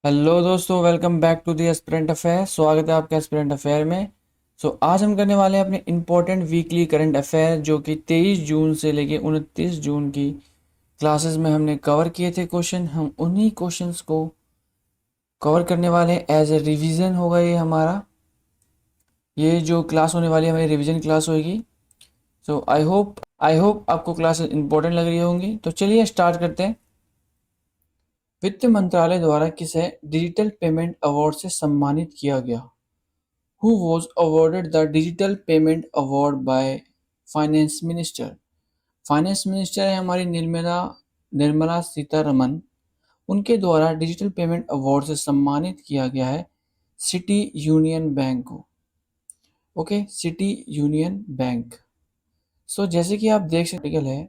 Hello दोस्तों, welcome back to the aspirant affair. स्वागत है आपका एस्पिरेंट अफेयर में। आज हम करने वाले हैं अपने इम्पोर्टेंट वीकली करंट अफेयर, जो कि 23 जून से लेके 29 जून की क्लासेस में हमने कवर किए थे क्वेश्चन। हम उन्हीं क्वेश्चंस को कवर करने वाले हैं। एज ए रिवीजन होगा ये हमारा, ये जो क्लास होने वाली है हमारी रिवीजन क्लास होगी। आई होप आपको क्लासेस इंपॉर्टेंट लग रही होंगी। तो चलिए स्टार्ट करते हैं। वित्त मंत्रालय द्वारा किसे डिजिटल पेमेंट अवार्ड से सम्मानित किया गया? Who was awarded the Digital Payment Award by finance minister? Finance minister है हमारी निर्मला निर्मला सीतारमन। उनके द्वारा डिजिटल पेमेंट अवार्ड से सम्मानित किया गया है सिटी यूनियन बैंक को। Okay, city union bank. जैसे कि आप देख सकते है,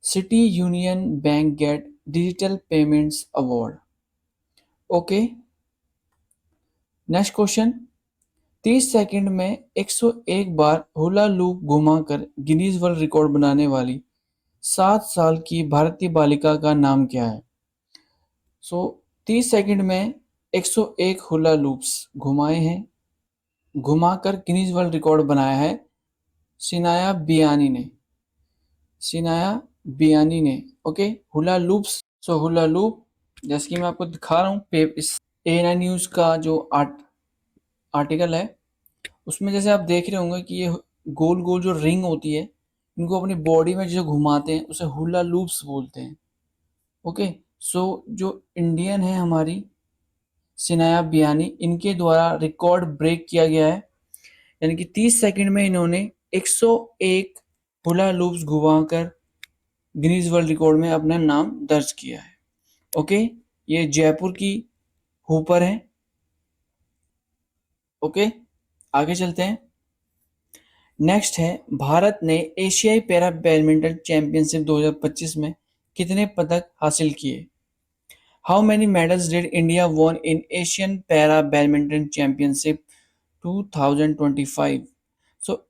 city union bank gate digital payments award. Okay, next question. 30 second में 101 बार हुला लूप घुमाकर गिनीज वर्ल्ड रिकॉर्ड बनाने वाली 7 साल की भारतीय बालिका का नाम क्या है? 30 सेकंड में 101 हुला लूप्स घुमाए हैं, घुमाकर गिनीज वर्ल्ड रिकॉर्ड बनाया है सिनाया बियानी ने। सिनाया बियानी ने। Okay, hula loops. Hula loop, जैसे कि मैं आपको दिखा रहा हूँ, इस एएनआई न्यूज का जो आर्टिकल है, उसमें जैसे आप देख रहे होंगे कि ये गोल गोल जो रिंग होती है, इनको अपनी बॉडी में जो घुमाते हैं उसे हुला लूप्स बोलते हैं। ओके, जो इंडियन है हमारी सिनाया बियानी, इनके द्वारा रिकॉर्ड ब्रेक किया गया है। यानी कि 30 सेकंड में इन्होंने 101 हुला लूप्स घुमाकर गिनीज वर्ल्ड रिकॉर्ड में अपना नाम दर्ज किया है। ओके, ये जयपुर की हुपर है। ओके, आगे चलते हैं। नेक्स्ट है, भारत ने एशियाई पैरा बैडमिंटन चैंपियनशिप 2025 में कितने पदक हासिल किए? How many medals did India won in Asian para badminton championship 2025?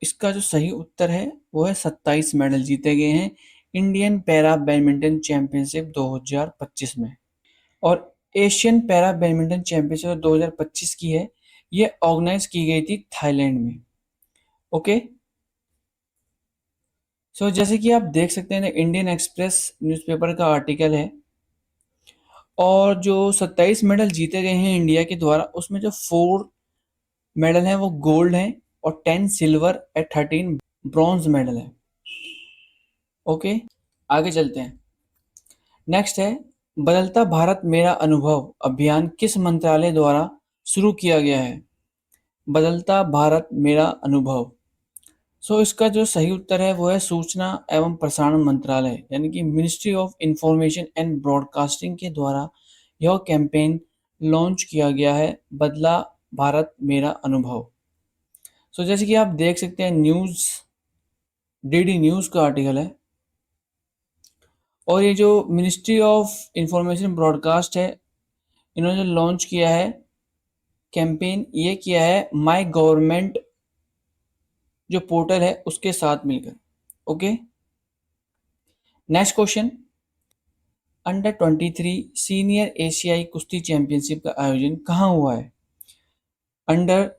इसका जो सही उत्तर है वो है 27 मेडल जीते गए हैं इंडियन पैरा बैडमिंटन चैंपियनशिप 2025 में। और एशियन पैरा बैडमिंटन चैंपियनशिप 2025 की है, ये ऑर्गेनाइज की गई थी थाईलैंड में। ओके, जैसे कि आप देख सकते हैं, इंडियन एक्सप्रेस न्यूज़पेपर का आर्टिकल है, और जो 27 मेडल जीते गए हैं इंडिया के द्वारा, उसमें जो 4 मेडल हैं वो गोल्ड हैं, और 10 सिल्वर और 13 ब्रॉन्ज मेडल है। ओके, आगे चलते हैं। नेक्स्ट है, बदलता भारत मेरा अनुभव अभियान किस मंत्रालय द्वारा शुरू किया गया है? बदलता भारत मेरा अनुभव। इसका जो सही उत्तर है वो है सूचना एवं प्रसारण मंत्रालय, यानी कि ministry of information and broadcasting के द्वारा यह कैंपेन लॉन्च किया गया है, बदला भारत मेरा अनुभव। जैसे कि आप देख सकते हैं, न्यूज़ डीडी न्यूज़ का आर्टिकल है, और ये जो मिनिस्ट्री ऑफ इंफॉर्मेशन ब्रॉडकास्ट है, इन्होंने लॉन्च किया है कैंपेन, ये किया है माय गवर्नमेंट जो पोर्टल है उसके साथ मिलकर। Okay, next question. Under 23 senior एशियाई कुश्ती चैंपियनशिप का आयोजन कहाँ हुआ है? Under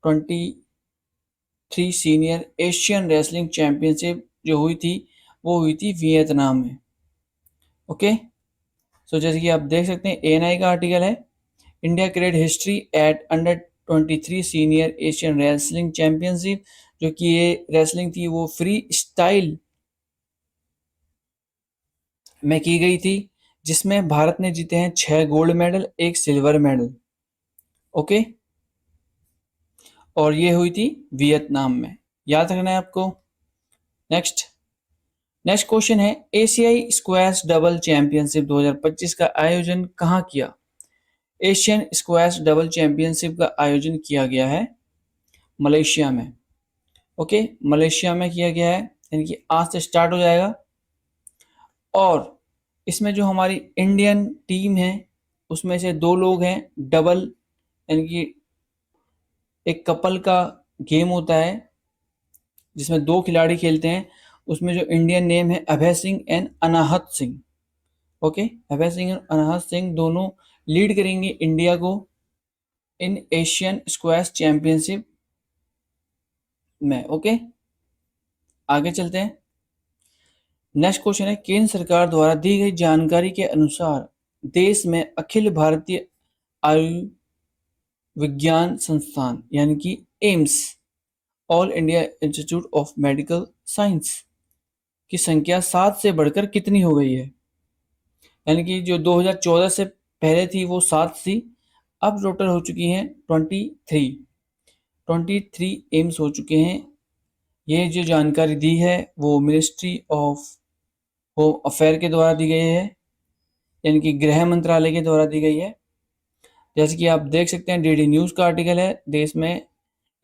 23 senior Asian wrestling championship जो हुई थी, वो हुई थी वियतनाम में। ओके, जैसे कि आप देख सकते हैं, एएनआई का आर्टिकल है, India create history eight under 23 senior Asian wrestling championship. जो कि ये रेसलिंग थी वो फ्री स्टाइल में की गई थी, जिसमें भारत ने जीते हैं 6 gold medal, 1 silver medal. Okay, और ये हुई थी वियतनाम में, याद रखना है आपको। नेक्स्ट नेक्स्ट क्वेश्चन है, एशियाई स्क्वैश डबल चैंपियनशिप 2025 का आयोजन कहाँ किया? एशियन स्क्वैश डबल चैंपियनशिप का आयोजन किया गया है मलेशिया में। ओके, मलेशिया में किया गया है, यानी कि आज से स्टार्ट हो जाएगा। और इसमें जो हमारी इंडियन टीम है, उसमें से 2 लोग हैं डबल, यानी कि एक कपल का गेम होता है जिसमें 2 खिलाड़ी खेलते हैं। उसमें जो इंडियन नेम है Abhay Singh and Anahat Singh. Okay, Abhay Singh और अनाहत सिंह दोनों लीड करेंगी इंडिया को इन एशियन स्क्वैश चैंपियनशिप में। ओके, आगे चलते हैं। नेक्स्ट क्वेश्चन है, केंद्र सरकार द्वारा दी गई जानकारी के अनुसार देश में अखिल भारतीय आयुर्विज्ञान संस्थान यानी कि AIIMS, all India institute of medical science की संख्या 7 से बढ़कर कितनी हो गई है? यानी कि जो 2014 से पहले थी वो 7 थी, अब टोटल हो चुकी हैं 23 एम्स हो चुके हैं। ये जो जानकारी दी है वो मिनिस्ट्री ऑफ होम अफेयर के द्वारा दी गई है, यानी कि गृह मंत्रालय के द्वारा दी गई है। जैसे कि आप देख सकते हैं, डीडी न्यूज़ का आर्टिकल है, देश में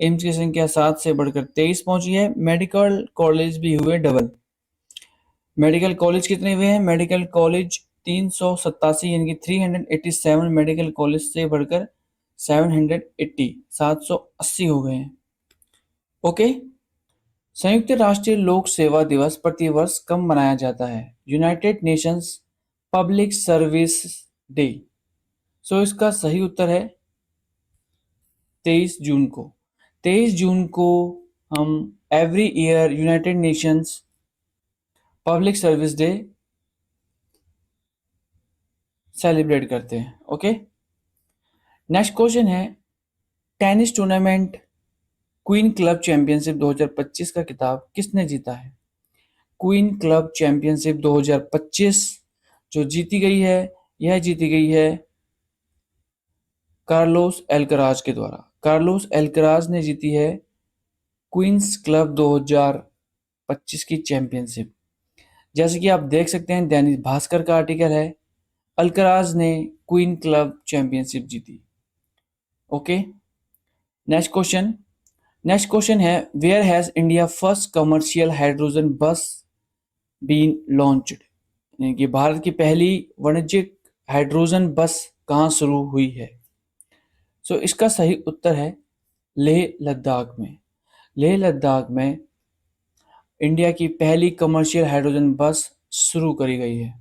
एम्स की संख्या 7 से बढ़कर 23 पहुंची है। मेडिकल कॉलेज भी हुए डबल। मेडिकल कॉलेज कितने हुए हैं? मेडिकल कॉलेज 387 यानी कि 387 मेडिकल कॉलेज से बढ़कर 780 हो गए हैं। ओके, संयुक्त राष्ट्र लोक सेवा दिवस प्रतिवर्ष कब मनाया जाता है? United Nations public service day. So इसका सही उत्तर है 23 जून को। 23 जून को हम every year United Nations public service day celebrate करते हैं। ओके, नेक्स्ट क्वेश्चन है, tennis tournament queen club championship 2025 का खिताब किसने जीता है? क्वीन क्लब चैंपियनशिप 2025 जो जीती गई है, यह जीती गई है कार्लोस एल्कराज के द्वारा। कार्लोस एल्कराज ने जीती है क्वींस क्लब 2025 की चैंपियनशिप। जैसे कि आप देख सकते हैं, दैनिक भास्कर का आर्टिकल है, अल्कराज ने क्वीन क्लब चैंपियनशिप जीती। Okay, next question. Next question है, where has India first commercial hydrogen bus been launched? यानी कि भारत की पहली वाणिज्यिक हाइड्रोजन बस कहाँ शुरू हुई है? सो इसका सही उत्तर है लेह लद्दाख में। लेह लद्दाख में इंडिया की पहली कमर्शियल हाइड्रोजन बस शुरू करी गई है।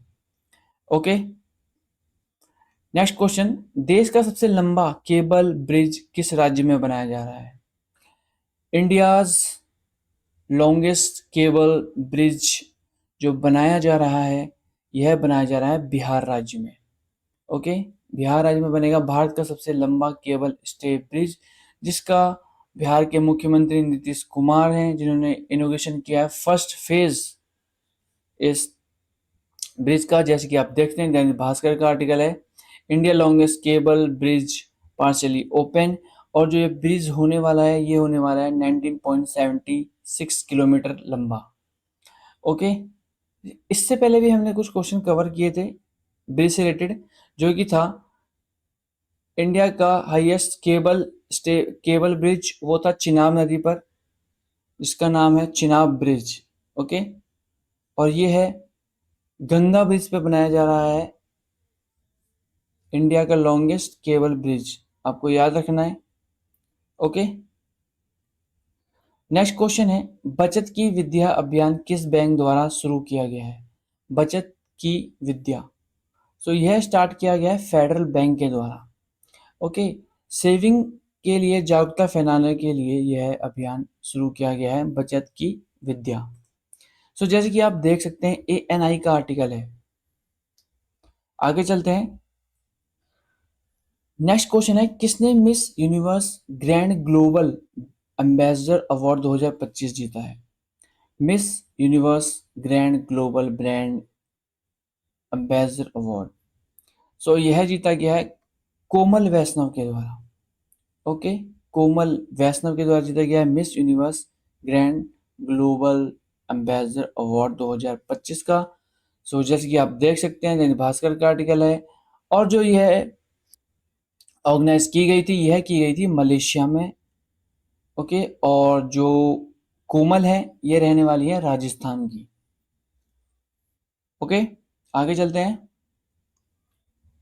ओके, नेक्स्ट क्वेश्चन, देश का सबसे लंबा केबल ब्रिज किस राज्य में बनाया जा रहा है? इंडियाज लॉन्गेस्ट केबल ब्रिज जो बनाया जा रहा है, यह बनाया जा रहा है बिहार राज्य में। ओके, बिहार राज्य में बनेगा भारत का सबसे लंबा केबल स्टे ब्रिज, जिसका बिहार के मुख्यमंत्री नीतीश कुमार हैं, जिन्होंने इनोग्रेशन किया है फर्स्ट फेज इस ब्रिज का। जैसे कि आप देखते हैं, दैनिक भास्कर का आर्टिकल है, India longest cable bridge partially open. और जो ये ब्रिज होने वाला है, ये होने वाला है 19.76 किलोमीटर लंबा। ओके, इससे पहले भी हमने कुछ क्वेश्चन कवर किए थे ब्रिज से रिलेटेड, जो कि था इंडिया का हाईएस्ट केबल ब्रिज, वो था चिनाब नदी पर, जिसका नाम है चिनाब ब्रिज। ओके, और ये है गंगा ब्रिज पे बनाया जा रहा है इंडिया का लॉन्गेस्ट केबल ब्रिज, आपको याद रखना है। ओके, नेक्स्ट क्वेश्चन है, बचत की विद्या अभियान किस बैंक द्वारा शुरू किया गया है? बचत की विद्या, सो यह स्टार्ट किया गया है फेडरल बैंक के द्वारा। ओके, सेविंग के लिए जागरूकता फैलाने के लिए यह अभियान शुरू किया गया है, बचत की विद्या। सो जैसे कि आप देख सकते हैं, ANI का आर्टिकल है। आगे चलते हैं। नेक्स्ट क्वेश्चन है, किसने miss universe grand global ambassador award 2025 जीता है? Miss universe grand global brand ambassador award, so यह जीता गया है कोमल वैष्णव के द्वारा। ओके, कोमल वैष्णव के द्वारा जीता गया है miss universe grand global ambassador award 2025 का। सो जैसे कि आप देख सकते हैं, दैनिक भास्कर का आर्टिकल है, और जो यह ऑर्गेनाइज की गई थी, यह की गई थी मलेशिया में। ओके, और जो कोमल है, ये रहने वाली है राजस्थान की। ओके, आगे चलते हैं।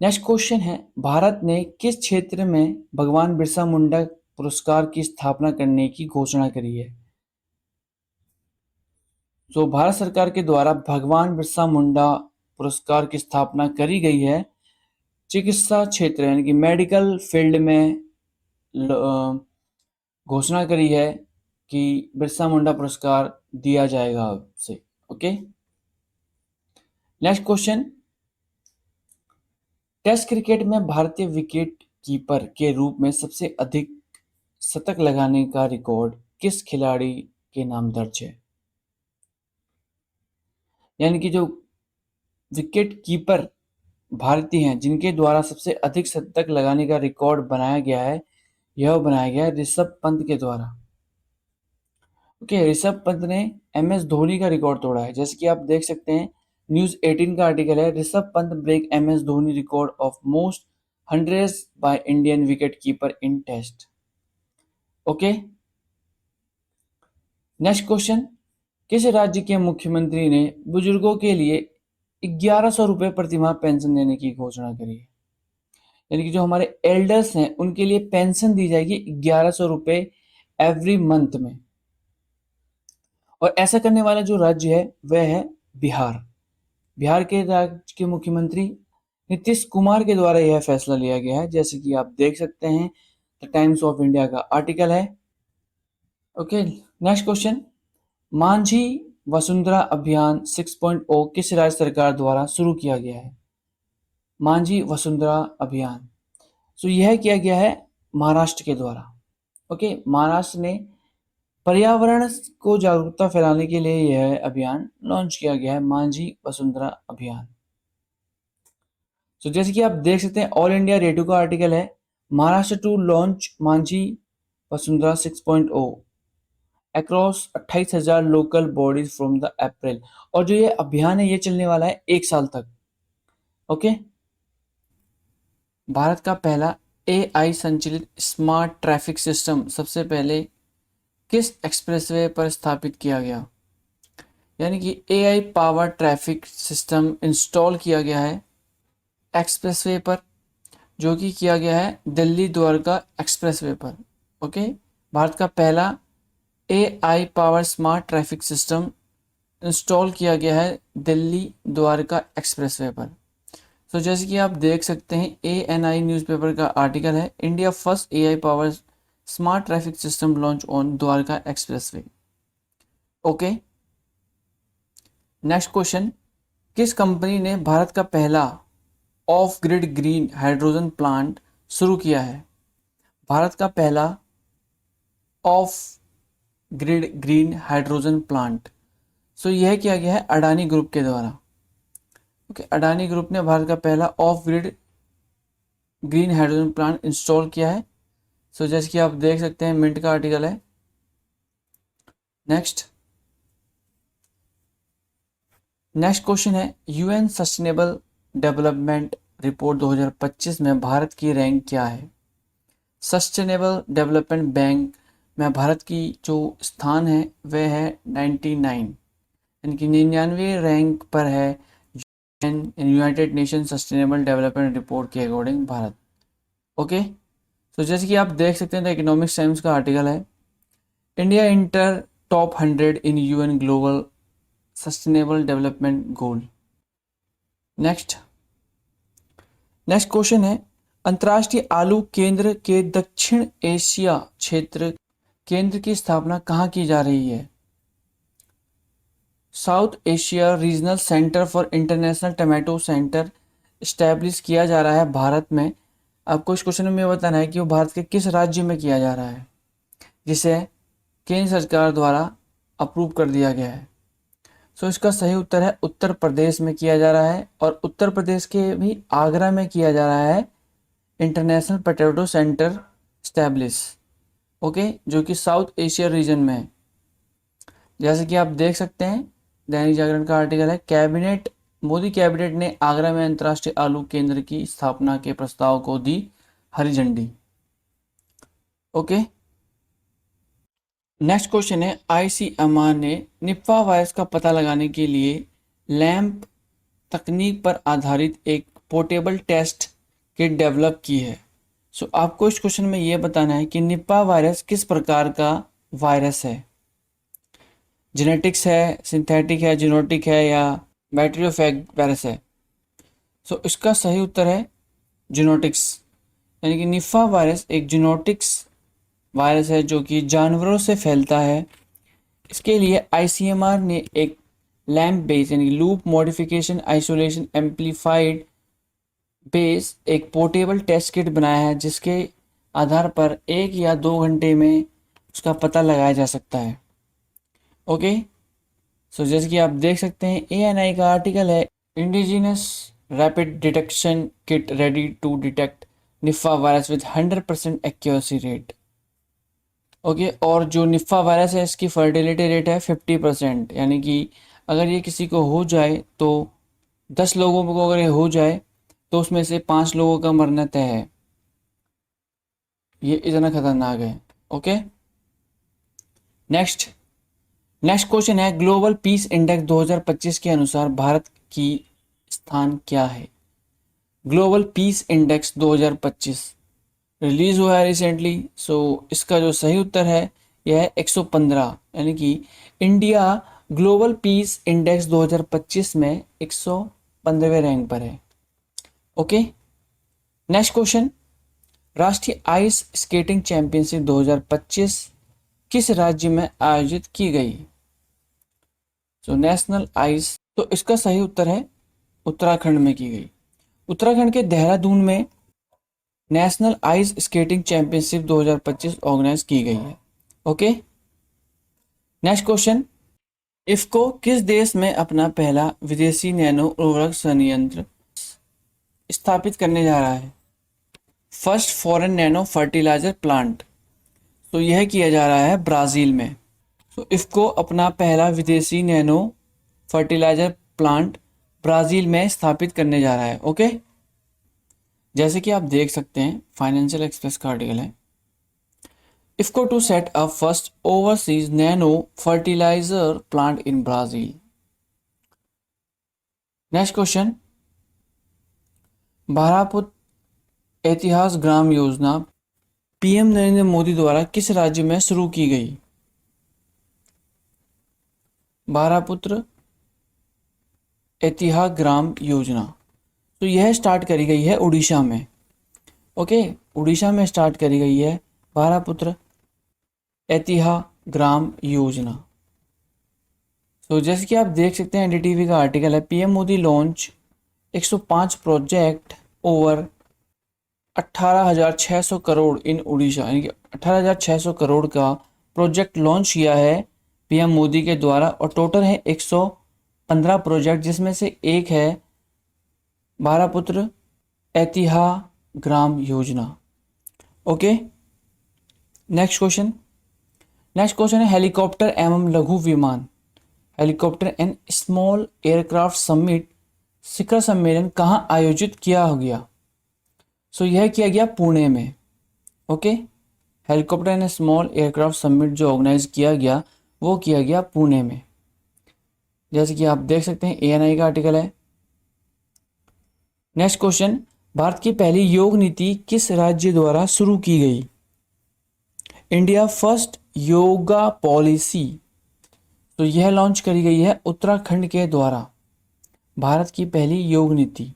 नेक्स्ट क्वेश्चन है, भारत ने किस क्षेत्र में भगवान बिरसा मुंडा पुरस्कार की स्थापना करने की घोषणा करी है? तो भारत सरकार के द्वारा भगवान बिरसा मुंडा पुरस्कार की स्थापना करी गई है चिकित्सा क्षेत्र यानी कि मेडिकल फील्ड में घोषणा करी है कि बिरसा मुंडा पुरस्कार दिया जाएगा आपसे। Okay, next question, test cricket में भारतीय विकेट कीपर के रूप में सबसे अधिक शतक लगाने का रिकॉर्ड किस खिलाड़ी के नाम दर्ज है? यानी कि जो विकेट कीपर भारतीय हैं जिनके द्वारा सबसे अधिक शतक लगाने का रिकॉर्ड बनाया गया है, यह बनाया गया है ऋषभ पंत के द्वारा। ओके, ऋषभ पंत ने MS धोनी का रिकॉर्ड तोड़ा है। जैसे कि आप देख सकते हैं, न्यूज 18 का आर्टिकल है, Rishabh Pant break MS Dhoni record of most hundreds by Indian wicket keeper in test. Okay, next question, किस राज्य के मुख्यमंत्री ने बुजुर्गों के लिए 1100 रुपये प्रतिमाह पेंशन देने की घोषणा करी है? यानी कि जो हमारे एल्डर्स हैं उनके लिए पेंशन दी जाएगी 1100 रुपये एवरी मंथ में। और ऐसा करने वाला जो राज्य है वह है बिहार। बिहार के राज्य के मुख्यमंत्री नीतीश कुमार के द्वारा यह फैसला लिया गया है, जैसे कि आप देख सकते हैं द टाइम्स ऑफ इंडिया का आर्टिकल है। Okay, next question, Manjhi Vasundhara अभियान 6.0 किस राज्य सरकार द्वारा शुरू किया गया है? मांझी वसुंधरा अभियान, तो यह किया गया है महाराष्ट्र के द्वारा। ओके, महाराष्ट्र ने पर्यावरण को जागरूकता फैलाने के लिए यह अभियान लॉन्च किया गया है, मांझी वसुंधरा अभियान। तो जैसे कि आप देख सकते हैं ऑल इंडिया रेडियो का आर्टिकल है, Maharashtra to launch Majhi Vasundhara 6.0 across 28,000 local bodies from the April. और जो ये अभियान है ये चलने वाला है 1 साल तक। ओके, भारत का पहला AI संचालित स्मार्ट ट्रैफिक सिस्टम सबसे पहले किस एक्सप्रेसवे पर स्थापित किया गया? यानी कि AI power traffic system install किया गया है एक्सप्रेसवे पर, जो कि किया गया है दिल्ली द्वारका एक्सप्रेसवे पर। ओके, भारत का पहला AI power smart traffic system install किया गया है दिल्ली द्वारका एक्सप्रेसवे पर। तो जैसे कि आप देख सकते हैं ANI न्यूज़पेपर का आर्टिकल है, India first AI power smart traffic system launch on Dwarka expressway. Okay, next question, किस कंपनी ने भारत का पहला off grid green hydrogen plant शुरू किया है? भारत का पहला off grid green hydrogen plant, so यह किया गया है अडानी ग्रुप के द्वारा। ओके, अडानी ग्रुप ने भारत का पहला off grid green hydrogen plant install किया है। सो जैसे कि आप देख सकते हैं मिंट का आर्टिकल है। नेक्स्ट क्वेश्चन है, UN सस्टेनेबल डेवलपमेंट रिपोर्ट 2025 में भारत की रैंक क्या है? सस्टेनेबल डेवलपमेंट बैंक में भारत की जो स्थान है वह है 99, यानी कि 99 रैंक पर है United nation sustainable development report के अकॉर्डिंग भारत। ओके, तो जैसे कि आप देख सकते हैं द इकोनॉमिक्स टाइम्स का आर्टिकल है, इंडिया इंटर टॉप 100 इन UN global sustainable development goal. Next question है, अंतर्राष्ट्रीय आलू केंद्र के दक्षिण एशिया क्षेत्र केंद्र की स्थापना कहाँ की जा रही है? South Asia regional centre for international tomato centre establish किया जा रहा है भारत में। आपको इस क्वेश्चन में बताना है कि वो भारत के किस राज्य में किया जा रहा है, जिसे केंद्र सरकार द्वारा अप्रूव कर दिया गया है। सो इसका सही उत्तर है उत्तर प्रदेश में किया जा रहा है, और उत्तर प्रदेश के भी आगरा में किया जा रहा है international potato centre establish. Okay, जो कि साउथ एशिया रीजन में है। जैसे कि आप देख सकते हैं दैनिक जागरण का आर्टिकल है, मोदी कैबिनेट ने आगरा में अंतर्राष्ट्रीय आलू केंद्र की स्थापना के प्रस्ताव को दी हरी झंडी। ओके, नेक्स्ट क्वेश्चन है, ICMR ने निपा वायरस का पता लगाने के लिए लैंप तकनीक पर आधारित एक पोर्टेबल टेस्ट किट डेवलप की है। सो आपको इस क्वेश्चन में ये बताना है कि निपा वायरस किस प्रकार का वायरस है, जेनेटिक्स है, सिंथेटिक है, जीनोटिक है, या बैक्टीरियोफेग वायरस है। सो इसका सही उत्तर है जीनोटिक्स, यानी कि निफा वायरस एक जीनोटिक्स वायरस है जो कि जानवरों से फैलता है। इसके लिए आईसीएमआर ने एक लैम्प बेस यानी कि loop modification isolation amplified base एक पोर्टेबल टेस्ट किट बनाया है, जिसके आधार पर 1 या 2 घंटे में उसका पता लगाया जा सकता है। ओके, सो जैसे कि आप देख सकते हैं एएनआई का आर्टिकल है, indigenous rapid detection kit ready to detect nipah virus with 100% accuracy rate. Okay, और जो निफा वायरस है इसकी फर्टिलिटी रेट है 50%, यानी कि अगर ये किसी को हो जाए तो 10 लोगों को अगर ये हो जाए तो उसमें से 5 लोगों का मरना तय है। ये इतना खतरनाक है। ओके, नेक्स्ट नेक्स्ट क्वेश्चन है, ग्लोबल पीस इंडेक्स 2025 के अनुसार भारत की स्थान क्या है? ग्लोबल पीस इंडेक्स 2025 रिलीज हुआ है रिसेंटली। सो इसका जो सही उत्तर है यह है 115, यानी कि इंडिया ग्लोबल पीस इंडेक्स 2025 में 115वें रैंक पर है। ओके, नेक्स्ट क्वेश्चन, राष्ट्रीय आइस स्केटिंग चैंपियनशिप 2025 किस राज्य में आयोजित की गई? सो नेशनल आइस, तो इसका सही उत्तर है उत्तराखंड में की गई। उत्तराखंड के देहरादून में national ice skating championship 2025 organise की गई है। ओके, नेक्स्ट क्वेश्चन, इफ्को किस देश में अपना पहला विदेशी नैनो उर्वरक संयंत्र स्थापित करने जा रहा है? First foreign nano fertiliser plant, तो यह किया जा रहा है ब्राज़ील में। तो इफ्को अपना पहला विदेशी नैनो फर्टिलाइजर प्लांट ब्राज़ील में स्थापित करने जा रहा है। ओके, जैसे कि आप देख सकते हैं फाइनेंशियल एक्सप्रेस का आर्टिकल है, IFFCO to set up first overseas nano fertiliser plant in Brazil. Next question, भारापुत ऐतिहास ग्राम योजना पीएम नरेंद्र मोदी द्वारा किस राज्य में शुरू की गई? भारापुत्र ऐतिहास ग्राम योजना, तो यह स्टार्ट करी गई है उड़ीसा में। ओके, उड़ीसा में स्टार्ट करी गई है भारापुत्र ऐतिहास ग्राम योजना। तो जैसे कि आप देख सकते हैं एनडीटीवी का आर्टिकल है, PM Modi launch 105 project over 18,600 crore in Odisha, यानी कि 18,600 करोड़ का प्रोजेक्ट लॉन्च किया है पीएम मोदी के द्वारा, और टोटल है 115 प्रोजेक्ट, जिसमें से एक है भारापुत्र ऐतिहास ग्राम योजना। ओके, नेक्स्ट क्वेश्चन है, हेलीकॉप्टर एवं लघु विमान helicopter and small aircraft summit शिखर सम्मेलन कहाँ आयोजित किया गया? सो यह किया गया पुणे में। Okay, helicopter and small aircraft summit जो ऑर्गेनाइज किया गया वो किया गया पुणे में। जैसे कि आप देख सकते हैं एएनआई का आर्टिकल है। नेक्स्ट क्वेश्चन, भारत की पहली योग नीति किस राज्य द्वारा शुरू की गई? इंडिया फर्स्ट योगा पॉलिसी, तो यह लॉन्च करी गई है उत्तराखंड के द्वारा, भारत की पहली योग नीति।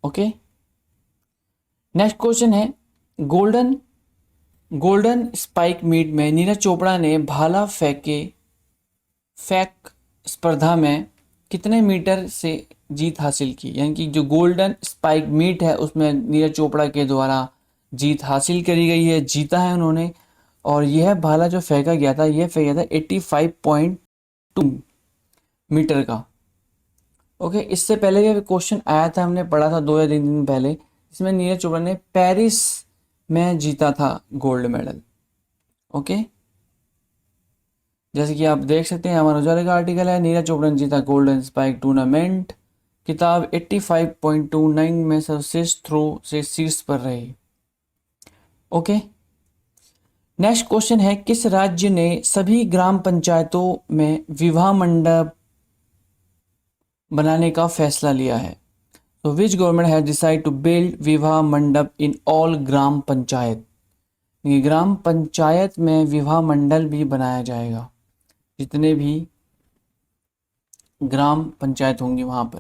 ओके, नेक्स्ट क्वेश्चन है, गोल्डन स्पाइक मीट में नीरज चोपड़ा ने भाला फेंक स्पर्धा में कितने मीटर से जीत हासिल की? यानी कि जो गोल्डन स्पाइक मीट है उसमें नीरज चोपड़ा के द्वारा जीत हासिल करी गई है, जीता है उन्होंने। और यह भाला जो फेंका गया था, यह फेंका था 85.2 मीटर का। ओके, इससे पहले भी क्वेश्चन आया था, हमने पढ़ा था 2 या 3 दिन पहले, इसमें नीरज चोपड़ा ने पेरिस में जीता था गोल्ड मेडल। ओके, जैसे कि आप देख सकते हैं अमर उजाला का आर्टिकल है, नीरज चोपड़ा ने जीता गोल्डन स्पाइक टूर्नामेंट, किताब 85.29 में सर्वश्रेष्ठ थ्रो से शीर्ष पर रही। ओके, नेक्स्ट क्वेश्चन है, किस राज्य ने सभी ग्राम पंचायतों में विवाह मंडप बनाने का फैसला लिया है? तो which government has decide to build विवाह मंडप इन ऑल ग्राम पंचायत? ये ग्राम पंचायत में विवाह मंडल भी बनाया जाएगा, जितने भी ग्राम पंचायत होंगी वहां पर।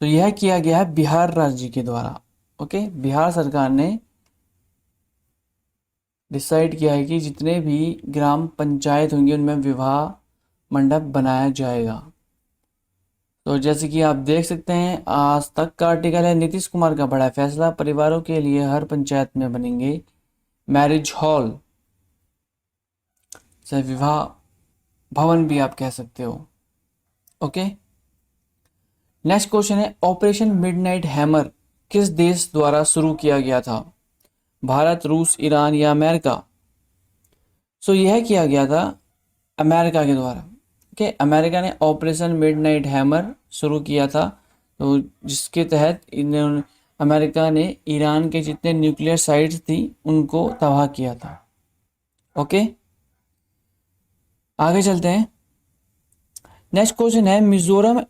तो यह किया गया है बिहार राज्य के द्वारा। ओके, बिहार सरकार ने डिसाइड किया है कि जितने भी ग्राम पंचायत होंगे उनमें विवाह मंडप बनाया जाएगा। तो जैसे कि आप देख सकते हैं, आज तक का आर्टिकल है, नीतीश कुमार का बड़ा फैसला, परिवारों के लिए हर पंचायत में बनेंगे मैरिज हॉल, चाहे विवाह भवन भी आप कह सकते हो। ओके, नेक्स्ट क्वेश्चन है, ऑपरेशन मिडनाइट हैमर किस देश द्वारा शुरू किया गया था? भारत, रूस, ईरान या अमेरिका? सो यह किया गया था अमेरिका के द्वारा। ओके, अमेरिका ने ऑपरेशन मिडनाइट हैमर शुरू किया था, तो जिसके तहत इन्होंने अमेरिका ने ईरान के जितने न्यूक्लियर साइट्स थी उनको तबाह किया था। ओके, आगे चलते हैं। नेक्स्ट क्वेश्चन है, मिजोरम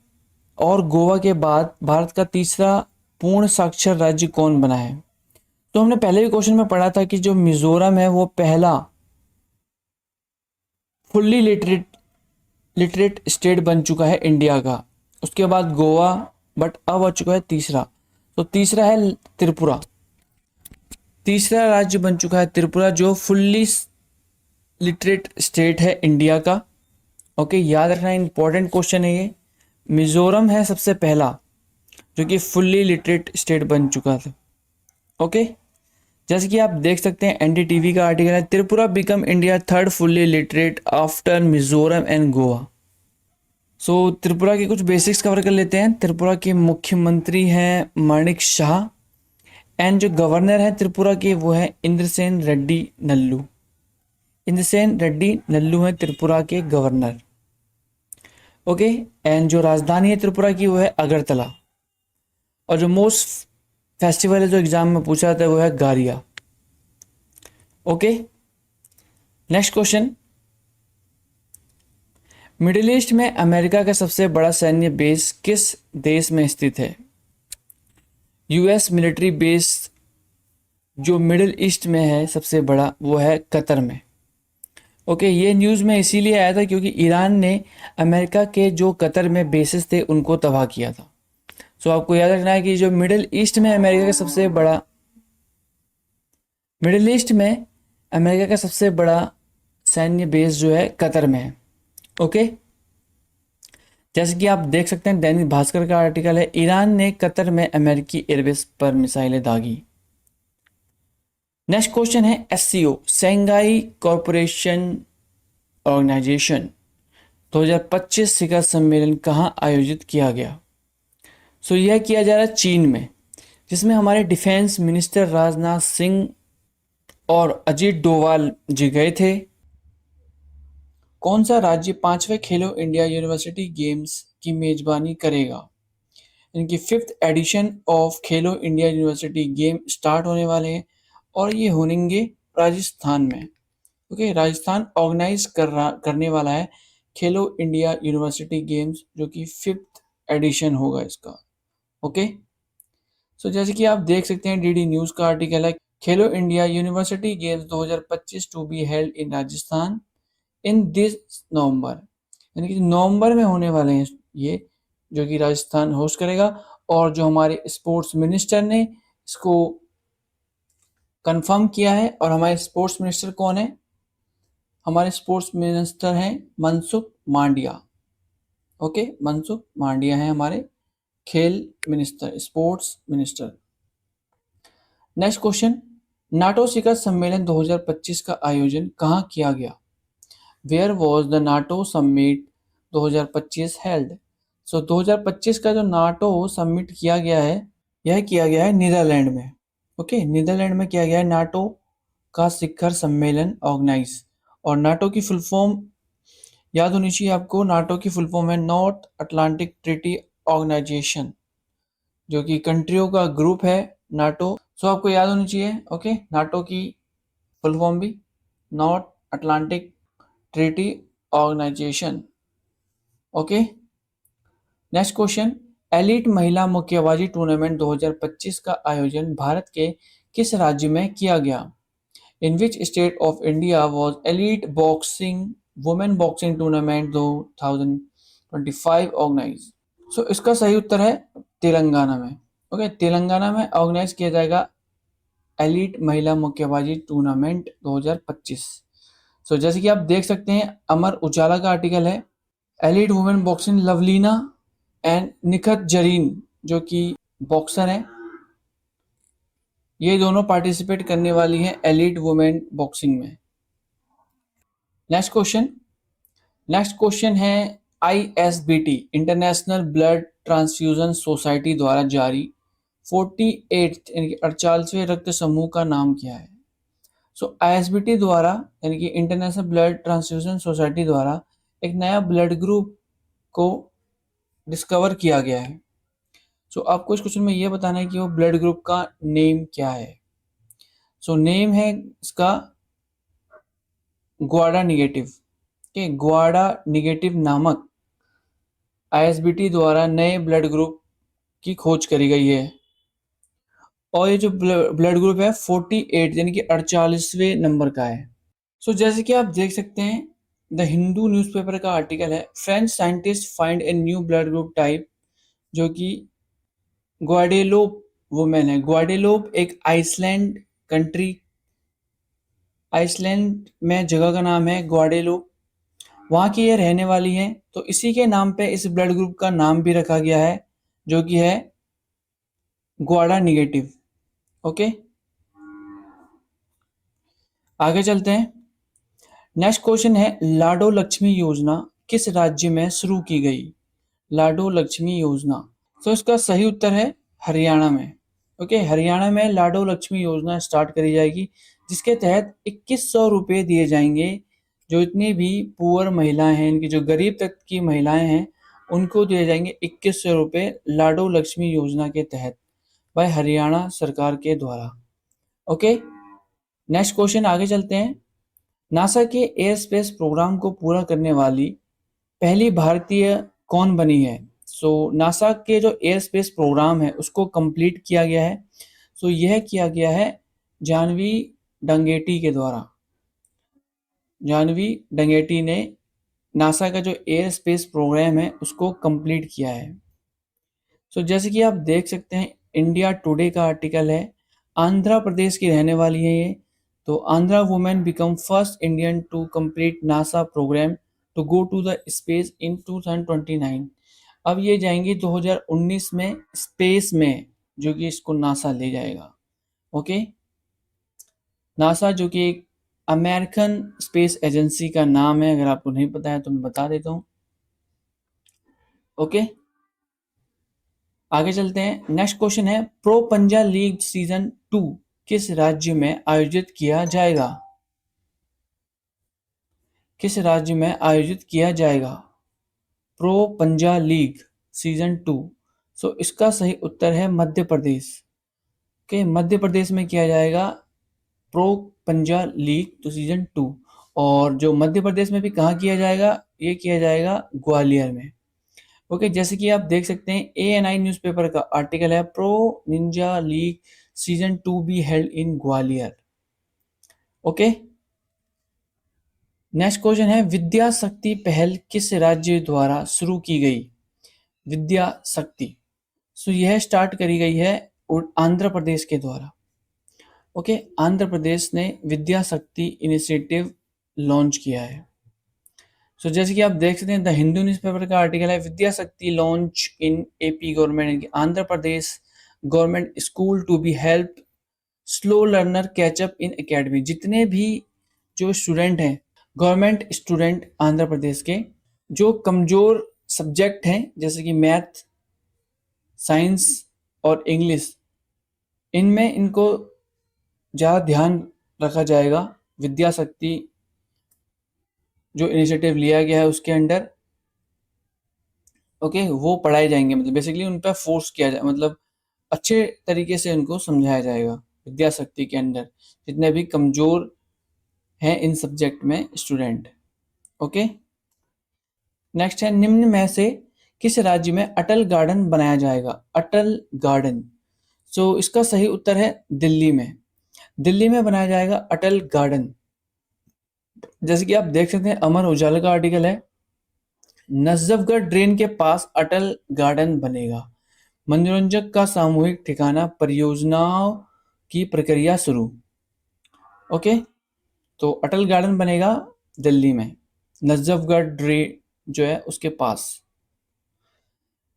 और गोवा के बाद भारत का तीसरा पूर्ण साक्षर राज्य कौन बना है? तो हमने पहले भी क्वेश्चन में पढ़ा था कि जो मिजोरम है वो पहला फुल्ली लिटरेट स्टेट बन चुका है इंडिया का। उसके बाद गोवा, बट अब आ चुका है तीसरा। तो तीसरा है त्रिपुरा। तीसरा राज्य बन चुका है त्रिपुरा, जो फुल्ली लिटरेट स्टेट है इंडिया का। ओके, याद रखना, इंपॉर्टेंट क्वेश्चन है ये। मिजोरम है सबसे पहला जो कि फुल्ली लिटरेट स्टेट बन चुका था। ओके, जैसे कि आप देख सकते हैं, एनडीटीवी का आर्टिकल है, Tripura become India third fully literate after Mizoram and Goa. So Tripura के कुछ बेसिक्स कवर कर लेते हैं। त्रिपुरा के मुख्यमंत्री हैं माणिक शाह, एंड जो गवर्नर है त्रिपुरा के वो है इंद्रसेन रेड्डी नल्लू। इंद्रसेन रेड्डी नल्लू हैं त्रिपुरा के गवर्नर। ओके, एंड जो राजधानी है त्रिपुरा की वो है अगरतला। और जो मोस्ट फेस्टिवल है जो एग्जाम में पूछा जाता है वो है गारिया। Okay, next question, middle east में अमेरिका का सबसे बड़ा सैन्य बेस किस देश में स्थित है? यूएस मिलिट्री बेस जो मिडिल ईस्ट में है सबसे बड़ा वो है कतर में। ओके, ये न्यूज़ में इसीलिए आया था क्योंकि ईरान ने अमेरिका के जो कतर में बेसिस थे उनको तबाह किया था। सो आपको याद रखना है कि जो मिडिल ईस्ट में अमेरिका का सबसे बड़ा मिडिल ईस्ट में अमेरिका का सबसे बड़ा सैन्य बेस जो है कतर में है। ओके, जैसे कि आप देख सकते हैं, दैनिक भास्कर का आर्टिकल है, ईरान ने कतर में अमेरिकी एयरबेस पर मिसाइलें दागी। नेक्स्ट क्वेश्चन है, एससीओ शंघाई कॉरपोरेशन ऑर्गेनाइजेशन 2025 शिखर सम्मेलन कहाँ आयोजित किया गया? सो यह किया जा रहा है चीन में, जिसमें हमारे डिफेंस मिनिस्टर राजनाथ सिंह और अजीत डोवाल जी गए थे। कौन सा राज्य 5वें खेलो इंडिया यूनिवर्सिटी गेम्स की मेजबानी करेगा? इनकी 5th addition of Khelo India university game start होने वाले हैं और ये होंगे राजस्थान में। ओके, राजस्थान ऑर्गेनाइज करने वाला है खेलो इंडिया यूनिवर्सिटी गेम्स, जो कि 5th एडिशन होगा इसका। ओके, सो जैसे कि आप देख सकते हैं, डीडी न्यूज़ का आर्टिकल है, Khelo India university games 2025 to be held in Rajasthan in this November, यानी कि नवंबर में होने वाले हैं ये, जो कि राजस्थान होस्ट करेगा। और जो हमारे स्पोर्ट्स मिनिस्टर ने इसको कंफर्म किया है, और हमारे स्पोर्ट्स मिनिस्टर कौन है? हमारे स्पोर्ट्स मिनिस्टर हैं मनसुख मांडिया। ओके, मनसुख मांडिया हैं हमारे खेल minister, sports minister. Next question, NATO शिखर सम्मेलन 2025 का आयोजन कहाँ किया गया? Where was the NATO summit 2025 held? So 2025 का जो नाटो समिट किया गया है, यह किया गया है नीदरलैंड में। ओके, नीदरलैंड में किया गया है नाटो का शिखर सम्मेलन ऑर्गेनाइज। और नाटो की फुल फॉर्म याद होनी चाहिए आपको, नाटो की फुल फॉर्म है नॉर्थ अटलांटिक ट्रीटी ऑर्गेनाइजेशन, जो कि कंट्रियों का ग्रुप है नाटो। सो आपको याद होनी चाहिए। ओके, नाटो की फुल फॉर्म भी north Atlantic treaty organisation. Okay, next question, elite महिला मुक्केबाजी टूर्नामेंट 2025 का आयोजन भारत के किस राज्य में किया गया? In which state of India was elite boxing women boxing tournament 2025 organise? So इसका सही उत्तर है तेलंगाना में। ओके, तेलंगाना में ऑर्गेनाइज किया जाएगा एलीट महिला मुक्केबाजी टूर्नामेंट 2025। सो जैसे कि आप देख सकते हैं, अमर उजाला का आर्टिकल है, elite women boxing Lovlina and Nikhat Zareen जो कि बॉक्सर हैं, ये दोनों पार्टिसिपेट करने वाली हैं एलीट वुमेन बॉक्सिंग में। नेक्स्ट क्वेश्चन, नेक्स्ट क्वेश्चन है ISBT international blood transfusion society द्वारा जारी 48 यानी कि 48वें रक्त समूह का नाम क्या है? सो आईएसबीटी द्वारा यानी कि इंटरनेशनल ब्लड ट्रांसफ्यूजन सोसाइटी द्वारा एक नया ब्लड ग्रुप को डिस्कवर किया गया है। सो आपको इस क्वेश्चन में ये बताना है कि वो ब्लड ग्रुप का नेम क्या है। सो नेम है इसका ग्वाडा निगेटिव के ग्वाडा निगेटिव नामक आईएसबीटी द्वारा नए ब्लड ग्रुप की खोज करी गई है और ये जो ब्लड ग्रुप है 48 यानी कि 48वें नंबर का है। सो जैसे कि आप देख सकते हैं, द हिंदू न्यूज़पेपर का आर्टिकल है, French scientist find a new blood group type जो कि ग्वाडेलोप वुमेन है। ग्वाडेलोप एक आइसलैंड कंट्री, आइसलैंड में जगह का नाम है ग्वाडेलोप, वहाँ की ये रहने वाली हैं, तो इसी के नाम पे इस ब्लड ग्रुप का नाम भी रखा गया है जो कि है ग्वाडा निगेटिव। ओके, आगे चलते हैं। नेक्स्ट क्वेश्चन है, लाडो लक्ष्मी योजना किस राज्य में शुरू की गई? लाडो लक्ष्मी योजना, तो इसका सही उत्तर है हरियाणा में। ओके, हरियाणा में लाडो लक्ष्मी योजना स्टार्ट करी जाएगी जिसके तहत 2100 रुपये दिए जाएंगे। जो इतनी भी पुअर महिलाएं हैं, इनकी जो गरीब तक की महिलाएं हैं, उनको दिए जाएंगे 2100 रुपये लाडो लक्ष्मी योजना के तहत बाय हरियाणा सरकार के द्वारा। ओके, नेक्स्ट क्वेश्चन आगे चलते हैं। नासा के एयर स्पेस प्रोग्राम को पूरा करने वाली पहली भारतीय कौन बनी है? सो नासा के जो एयर स्पेस प्रोग्राम है उसको कंप्लीट किया गया है। सो यह किया गया है जानवी डंगेटी के द्वारा। जानवी डंगेटी ने नासा का जो एयर स्पेस प्रोग्राम है उसको कंप्लीट किया है। सो जैसे कि आप देख सकते हैं, इंडिया टुडे का आर्टिकल है, आंध्र प्रदेश की रहने वाली है ये, तो Andhra women become first Indian to complete NASA programme to go to the space in 2029। अब ये जाएंगी 2019 में स्पेस में, जो कि इसको नासा ले जाएगा। ओके, नासा जो कि एक अमेरिकन स्पेस एजेंसी का नाम है, अगर आपको नहीं पता है तो मैं बता देता हूँ। ओके, आगे चलते हैं। नेक्स्ट क्वेश्चन है, प्रो पंजा लीग सीजन 2 किस राज्य में आयोजित किया जाएगा? किस राज्य में आयोजित किया जाएगा प्रो पंजा लीग सीजन 2? सो इसका सही उत्तर है मध्य प्रदेश के, मध्य प्रदेश में किया जाएगा प्रो पंजा लीग तो सीजन 2। और जो मध्य प्रदेश में भी कहाँ किया जाएगा, ये किया जाएगा ग्वालियर में। ओके, जैसे कि आप देख सकते हैं, एएनआई न्यूज़पेपर का आर्टिकल है, pro Ninja league season 2 B held इन ग्वालियर। ओके, नेक्स्ट क्वेश्चन है, विद्या शक्ति पहल किस राज्य द्वारा शुरू की गई? विद्या शक्ति, सो यह स्टार्ट करी गई है आंध्र प्रदेश के द्वारा। ओके, आंध्र प्रदेश ने विद्या शक्ति इनिशिएटिव लॉन्च किया है। सो जैसे कि आप देख सकते हैं, द हिंदू न्यूज़पेपर का आर्टिकल है, Vidya Shakti launch in AP government, Andhra Pradesh government school to be help slow learner catch up in academy. जितने भी जो स्टूडेंट हैं, गवर्नमेंट स्टूडेंट आंध्र प्रदेश के, जो कमज़ोर सब्जेक्ट हैं जैसे कि मैथ, साइंस और इंग्लिश, इनमें इनको ज़्यादा ध्यान रखा जाएगा। विद्या शक्ति जो इनिशिएटिव लिया गया है उसके अंडर, ओके, वो पढ़ाए जाएंगे, मतलब बेसिकली उन पर फोर्स किया जाए, मतलब अच्छे तरीके से उनको समझाया जाएगा विद्या शक्ति के अंदर जितने भी कमज़ोर हैं इन सब्जेक्ट में स्टूडेंट। ओके, नेक्स्ट है, निम्न में से किस राज्य में अटल गार्डन बनाया जाएगा? अटल गार्डन, सो इसका सही उत्तर है दिल्ली में। दिल्ली में बनाया जाएगा अटल गार्डन। जैसे कि आप देख सकते हैं, अमर उजाला का आर्टिकल है, नजफगढ़ ड्रेन के पास अटल गार्डन बनेगा। मनोरंजक का सामूहिक ठिकाना परियोजनाओं की प्रक्रिया शुरू। ओके, तो अटल गार्डन बनेगा दिल्ली में, नजफगढ़ ड्रे जो है उसके पास।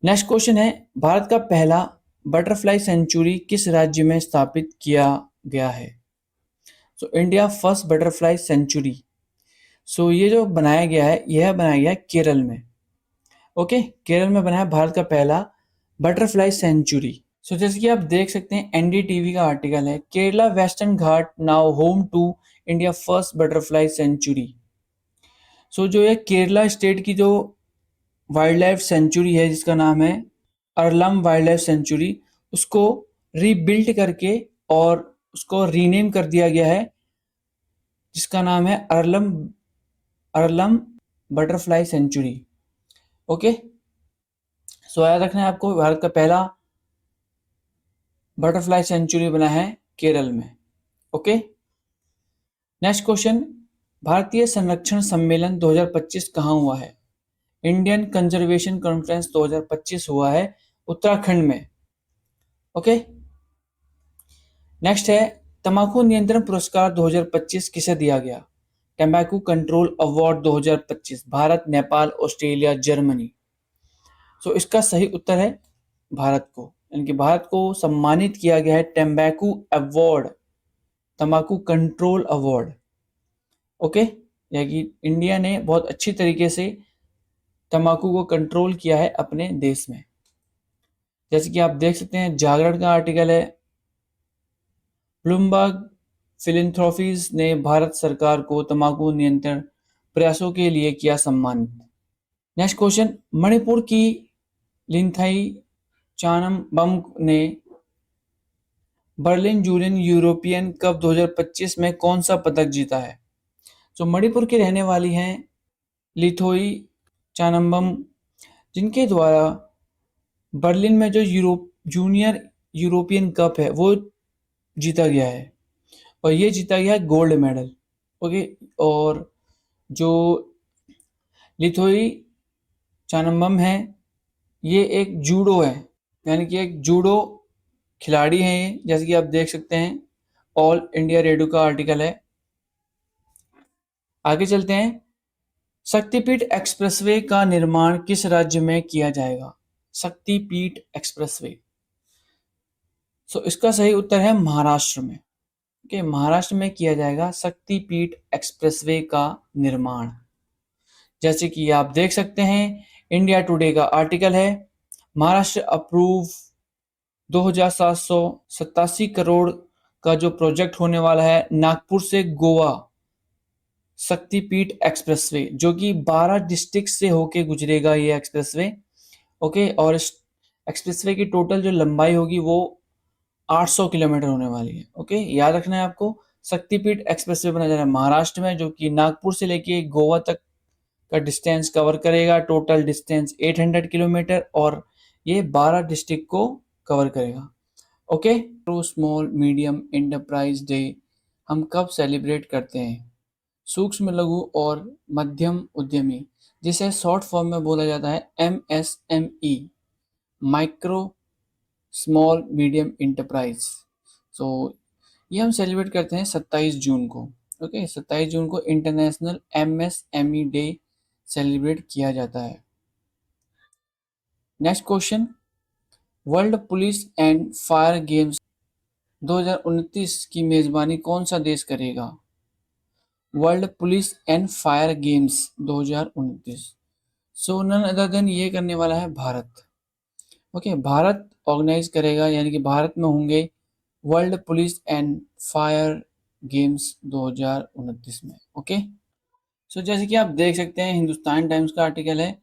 नेक्स्ट क्वेश्चन है, भारत का पहला बटरफ्लाई सेंचुरी किस राज्य में स्थापित किया गया है? So India first butterfly sanctuary, so ये जो बनाया गया है, यह बनाया गया है केरल में। ओके, केरल में बना है भारत का पहला बटरफ्लाई सेंचुरी। सो जैसे कि आप देख सकते हैं, एनडीटीवी का आर्टिकल है, Kerala western ghat now home to India first butterfly sanctuary. So जो है केरला स्टेट की जो वाइल्ड लाइफ सेंचुरी है, जिसका नाम है अरलम वाइल्ड लाइफ सेंचुरी, उसको रीबिल्ड करके और उसको रीनेम कर दिया गया है, जिसका नाम है Aralam Aralam butterfly sanctuary. Okay, so याद रखना है आपको, भारत का पहला बटरफ्लाई सेंचुरी बना है केरल में। ओके, नेक्स्ट क्वेश्चन, भारतीय संरक्षण सम्मेलन 2025 कहाँ हुआ है? इंडियन कंजर्वेशन कॉन्फ्रेंस 2025 हुआ है उत्तराखंड में। ओके, नेक्स्ट है, तंबाकू नियंत्रण पुरस्कार 2025 किसे दिया गया? Tobacco control award 2025, Bharat, Nepal, Australia, जर्मनी। सो इसका सही उत्तर है भारत को, यानी कि भारत को सम्मानित किया गया है टंबाकू अवार्ड, तंबाकू कंट्रोल अवार्ड। ओके, यानी कि इंडिया ने बहुत अच्छी तरीके से तंबाकू को कंट्रोल किया है अपने देश में। जैसे कि आप देख सकते हैं, जागरण का आर्टिकल है, ब्लूमबर्ग फिलिंथ्रोफीज ने भारत सरकार को तंबाकू नियंत्रण प्रयासों के लिए किया सम्मानित। नेक्स्ट क्वेश्चन, मणिपुर की लिंथाई चानम्बम ने बर्लिन जूनियर यूरोपियन कप 2025 में कौन सा पदक जीता है? तो मणिपुर की रहने वाली हैं लिथोई चानम्बम, जिनके द्वारा बर्लिन में जो जूनियर यूरोपियन कप है वो जीता गया है, और ये जीता गया है गोल्ड मेडल। ओके, और जो लिथोई चानम्बम है, ये एक जूडो है, यानी कि एक जूडो खिलाड़ी हैं ये, जैसे कि आप देख सकते हैं, ऑल इंडिया रेडियो का आर्टिकल है। आगे चलते हैं, शक्तिपीठ एक्सप्रेसवे का निर्माण किस राज्य में किया जाएगा? शक्तिपीठ एक्सप्रेसवे, सो इसका सही उत्तर है महाराष्ट्र में। ओके, महाराष्ट्र में किया जाएगा शक्तिपीठ एक्सप्रेसवे का निर्माण। जैसे कि आप देख सकते हैं, इंडिया टुडे का आर्टिकल है, महाराष्ट्र अप्रूव 2787 करोड़ का जो प्रोजेक्ट होने वाला है नागपुर से गोवा शक्तिपीठ एक्सप्रेसवे, जो कि 12 डिस्ट्रिक्ट से होके गुजरेगा ये एक्सप्रेसवे। ओके, और इस एक्सप्रेसवे की टोटल जो लंबाई होगी वो 800 किलोमीटर होने वाली है। ओके, याद रखना है आपको, शक्तिपीठ एक्सप्रेसवे बना जा रहा है महाराष्ट्र में, जो कि नागपुर से लेके गोवा तक का डिस्टेंस कवर करेगा। टोटल डिस्टेंस 800 किलोमीटर, और ये 12 डिस्ट्रिक्ट को कवर करेगा। ओके, तो स्मॉल मीडियम एंटरप्राइज डे हम कब सेलिब्रेट करते हैं? सूक्ष्म लघु और मध्यम उद्यमी, जिसे शॉर्ट फॉर्म में बोला जाता है MSME, micro small medium enterprise. So ये हम सेलिब्रेट करते हैं 27 जून को। ओके, 27 जून को इंटरनेशनल MSME डे सेलिब्रेट किया जाता है। Next question, world police and fire games 2029 की मेजबानी कौन सा देश करेगा? World police and fire games 2029, so none other than ये करने वाला है भारत। ओके, भारत ऑर्गेनाइज करेगा, यानी कि भारत में होंगे world police and fire games 2029 में। ओके, सो जैसे कि आप देख सकते हैं, हिंदुस्तान टाइम्स का आर्टिकल है,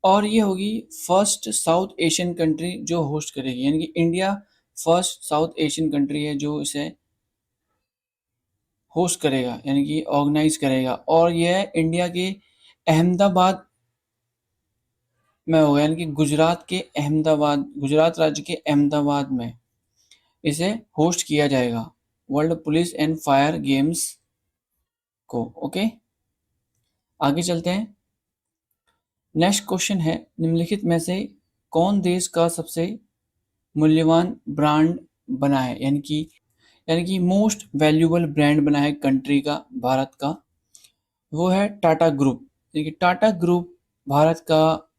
और ये होगी फर्स्ट साउथ एशियन कंट्री जो होस्ट करेगी, यानी कि India first south Asian country है जो इसे होस्ट करेगा, यानी कि ऑर्गेनाइज करेगा, और यह इंडिया के अहमदाबाद में होगा, यानी कि गुजरात राज्य के अहमदाबाद में इसे होस्ट किया जाएगा, world police and fire games को। ओके, आगे चलते हैं। नेक्स्ट क्वेश्चन है, निम्नलिखित में से कौन देश का सबसे मूल्यवान ब्रांड बना है, यानी कि मोस्ट वैल्यूएबल ब्रांड बना है कंट्री का, भारत का, वो है टाटा ग्रुप। यानी कि टाटा ग्रुप भारत का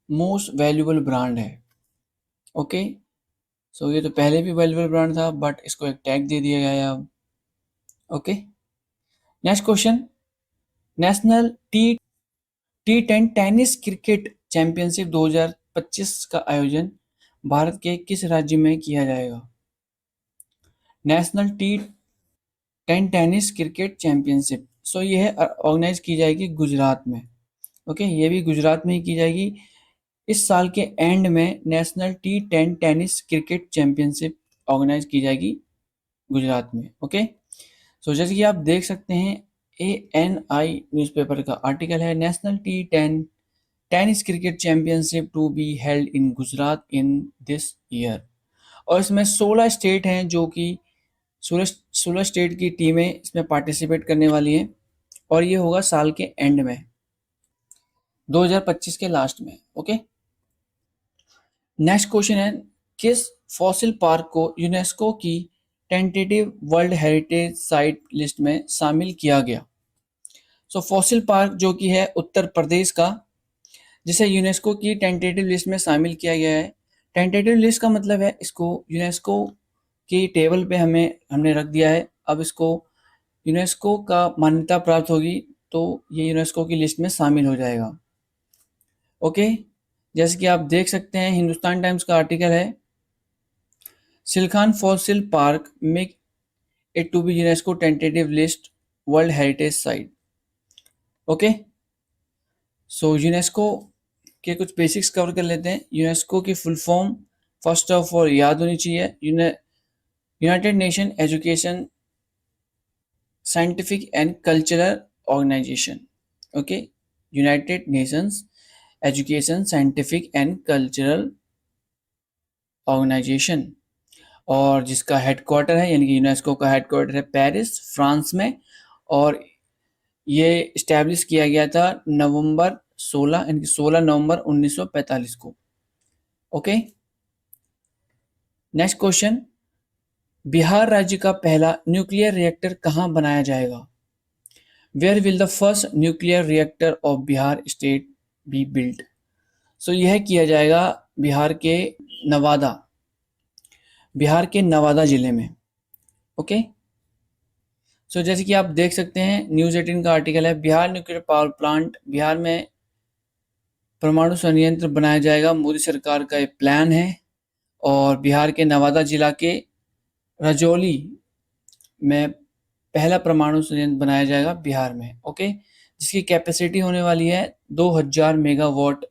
मोस्ट वैल्यूएबल ब्रांड है। ओके, सो ये तो पहले भी वैल्यूएबल ब्रांड था, बट इसको एक टैग दे दिया गया है अब। Okay, next question, national T ten tennis cricket championship 2025 का आयोजन भारत के किस राज्य में किया जाएगा? National T ten tennis cricket championship, so ये है ऑर्गेनाइज की जाएगी गुजरात में। ओके, ये भी गुजरात में ही की जाएगी। इस साल के एंड में national T ten tennis cricket championship organise की जाएगी गुजरात में। ओके, सो जैसे कि आप देख सकते हैं, ANI न्यूज़पेपर का आर्टिकल है, national T ten tennis cricket championship to be held in Gujarat in this year. और इसमें 16 स्टेट हैं, जो कि 16 स्टेट की टीमें इसमें पार्टिसिपेट करने वाली हैं, और ये होगा साल के एंड में, 2025 के लास्ट में। ओके, नेक्स्ट क्वेश्चन है, किस फॉसिल पार्क को यूनेस्को की tentative world heritage site list में शामिल किया गया? सो फॉसिल पार्क जो कि है उत्तर प्रदेश का, जिसे यूनेस्को की टेंटेटिव लिस्ट में शामिल किया गया है। टेंटेटिव लिस्ट का मतलब है इसको यूनेस्को की टेबल पे हमने रख दिया है। अब इसको यूनेस्को का मान्यता प्राप्त होगी तो ये यूनेस्को की लिस्ट में शामिल हो जाएगा। ओके, जैसे कि आप देख सकते हैं, हिंदुस्तान टाइम्स का आर्टिकल है, Salkhan fossil park make it to be UNESCO tentative list world heritage site. Okay, so UNESCO के कुछ बेसिक्स कवर कर लेते हैं। यूनेस्को की full form first of all याद होनी चाहिए, united nation education scientific and cultural organisation. Okay, united nations education scientific and cultural organisation, और जिसका हेडक्वार्टर है, यानी कि यूनेस्को का हेडक्वार्टर है पेरिस, फ्रांस में, और ये इस्टेब्लिश किया गया था नवंबर 16 यानी कि 16 नवंबर 1945 को। ओके, नेक्स्ट क्वेश्चन, बिहार राज्य का पहला न्यूक्लियर रिएक्टर कहाँ बनाया जाएगा? Where will the first nuclear reactor of Bihar state be built? So यह किया जाएगा नवादा बिहार के नवादा जिले में। ओके, सो जैसे कि आप देख सकते हैं, न्यूज़ 18 का आर्टिकल है, Bihar nuclear power plant, Bihar में परमाणु संयंत्र बनाया जाएगा, मोदी सरकार का एक प्लान है। और बिहार के नवादा जिला के रजौली में पहला परमाणु संयंत्र बनाया जाएगा बिहार में। ओके, जिसकी कैपेसिटी होने वाली है 2000 मेगावाट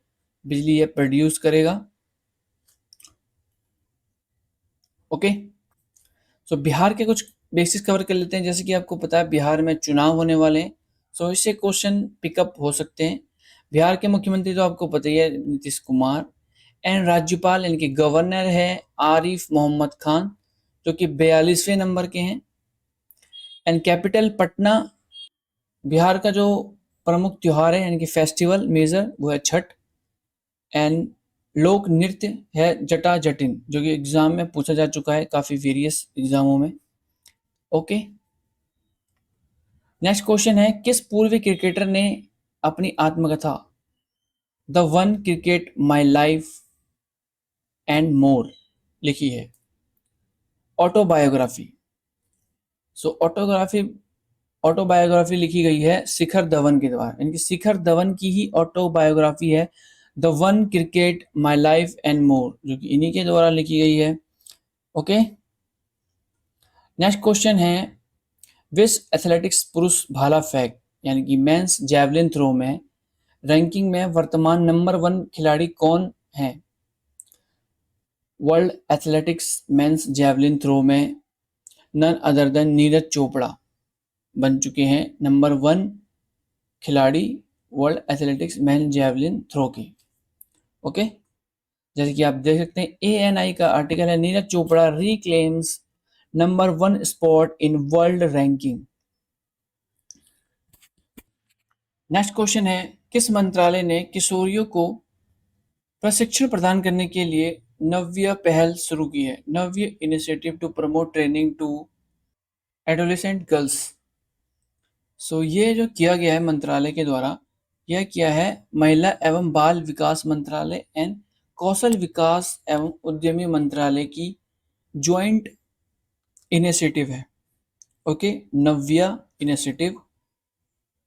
बिजली ये प्रोड्यूस करेगा। ओके, सो बिहार के कुछ बेसिक्स कवर कर लेते हैं। जैसे कि आपको पता है बिहार में चुनाव होने वाले हैं, सो इससे क्वेश्चन पिकअप हो सकते हैं। बिहार के मुख्यमंत्री तो आपको पता ही है, नीतीश कुमार, एंड राज्यपाल यानी कि गवर्नर है आरिफ मोहम्मद खान, जो कि 42वें नंबर के हैं। And capital Patna. बिहार का जो प्रमुख त्योहार है यानी कि फेस्टिवल मेजर, वो है छठ। एंड लोक नृत्य है जटा जटिन, जो कि एग्जाम में पूछा जा चुका है काफ़ी वेरियस एग्जामों में। ओके, नेक्स्ट क्वेश्चन है, किस पूर्व क्रिकेटर ने अपनी आत्मकथा the one cricket my life and more लिखी है? ऑटोबायोग्राफी। सो ऑटोबायोग्राफी लिखी गई है शिखर धवन के द्वारा, यानी कि शिखर धवन की ही ऑटोबायोग्राफी है the one cricket my life and more, जो कि इन्हीं के द्वारा लिखी गई है। ओके, नेक्स्ट क्वेश्चन है, विश्व एथलेटिक्स पुरुष भाला फेंक यानी कि मेंस जैवलिन थ्रो में रैंकिंग में वर्तमान नंबर 1 खिलाड़ी कौन है? World athletics men's javelin throw में none other than Neeraj Chopra बन चुके हैं नंबर 1 खिलाड़ी world athletics men javelin throw के। ओके, जैसे कि आप देख सकते हैं, ANI का आर्टिकल है, Neeraj Chopra reclaims number 1 spot in world ranking. Next question है, किस मंत्रालय ने किशोरियों को प्रशिक्षण प्रदान करने के लिए नव्य पहल शुरू की है, Navya initiative to promote training to adolescent girls. So ये जो किया गया है मंत्रालय के द्वारा, यह किया है महिला एवं बाल विकास मंत्रालय एंड कौशल विकास एवं उद्यमी मंत्रालय की ज्वाइंट इनिशिएटिव है। ओके, नव्या इनिशिएटिव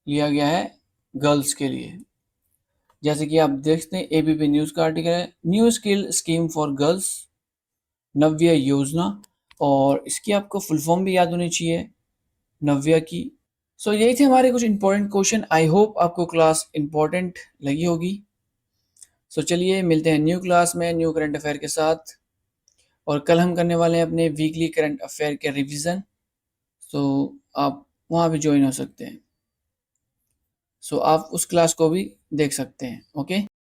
लिया गया है गर्ल्स के लिए। जैसे कि आप देखते हैं एबीपी न्यूज का आर्टिकल है, new skill scheme for girls, Navya योजना। और इसकी आपको फुल फॉर्म भी याद होनी चाहिए, नव्या की। सो यही थे हमारे कुछ इंपॉर्टेंट क्वेश्चन। आई होप आपको क्लास इंपॉर्टेंट लगी होगी। सो चलिए मिलते हैं न्यू क्लास में न्यू करंट अफेयर के साथ। और कल हम करने वाले हैं अपने वीकली करंट अफेयर के रिवीजन। सो आप वहाँ भी ज्वाइन हो सकते हैं। सो आप उस क्लास को भी देख सकते हैं। ओके।